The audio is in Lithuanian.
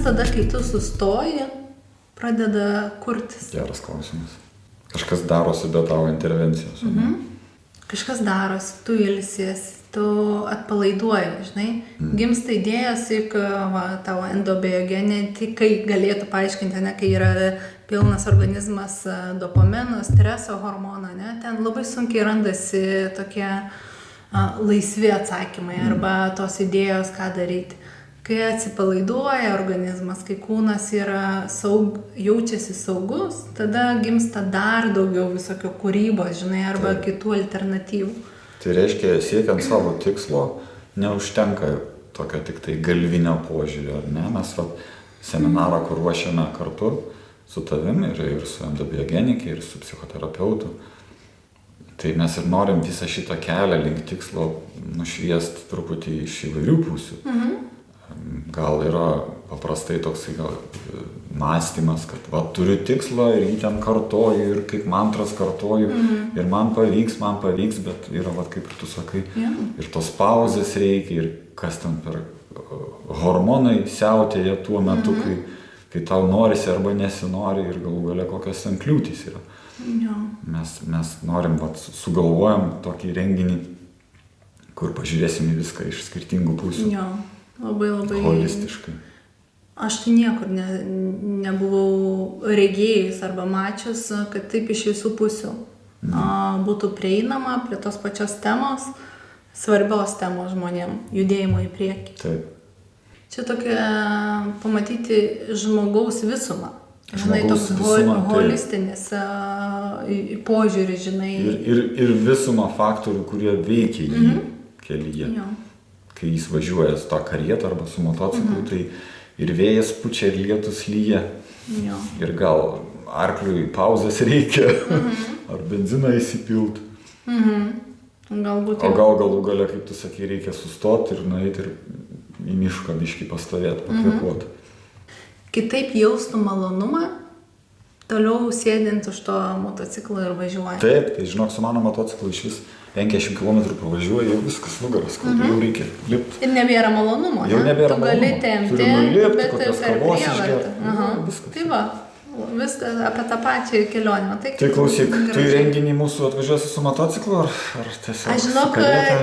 tada, kai tu sustoji, pradeda kurtis? Geras klausimas. Kažkas darosi be tavo intervencijos. Kažkas darosi, tu ilsiesi, tu atpalaiduoji, žinai. Gimsta idėjas, juk tavo endobiogenetikai galėtų paaiškinti, ne, kai yra pilnas organizmas dopamino, streso hormono, ne, ten labai sunkiai randasi tokie laisvi atsakymai arba tos idėjos, ką daryti. Kai atsipalaiduoja organizmas, kai kūnas yra jaučiasi saugus, tada gimsta dar daugiau visokio kūrybos, žinai, arba kitų alternatyvų. Tai reiškia, siekiant savo tikslo, neužtenka tokio tik tai galvinio požiūrio, ar ne? Mes seminarą, kur ruošiame kartu su tavim ir su endobiogenikė, ir su psichoterapeutu, tai mes ir norim visą šitą kelią link tikslo nušviest truputį iš įvairių pusių. Gal yra paprastai toksai mąstymas, kad turiu tikslą ir jį ten kartoju ir kaip mantras kartoju ir man pavyks, bet yra, kaip ir tu sakai, ir tos pauzės reikia ir kas ten per hormonai siautėja tuo metu, kai tau norisi arba nesinori ir galų gale kokios ten kliūtys yra. Mes norim, sugalvojam tokį renginį, kur pažiūrėsim į viską iš skirtingų pusių. Labai holistiškai. Aš tai niekur nebuvau regėjus arba mačius, kad taip iš visų pusių būtų prieinama prie tos pačios temos, svarbios temos žmonėm, judėjimo į priekį. Taip. Čia tokia pamatyti žmogaus visumą. Žinai, Žmogaus toks visumą, holistinis požiūris, žinai. Ir visumą faktorių, kurie veikia jį kelyje. Kai jis važiuoja su tą karietą arba su motociklu, tai ir vėjas pučia, ir lietus lyja. Ir gal arkliui pauzės reikia, ar benziną įsipilt. Galbūt. O gal galų gale, kaip tu sakai, reikia sustoti ir nueiti ir į mišką biškį pastovėti, pakvėpuoti. Kitaip jaustų malonumą, toliau sėdint už to motociklo ir važiuojant. Taip, tai žinok, su mano motociklu iš vis 50 km pravažiuoja, jau viskas nugaras, jau reikia lipti. Ir nebėra malonumo, jau nebėra tu gali malonumo. Tempti, turi nulipti, bet kokios per kavos prievartą. išgerti. Viskas. Tai viskas apie tą pačią kelionę. Tai klausyk, tu į renginį mūsų atvažiuosi su motociklu ar tiesiog aš žinau, su karieta?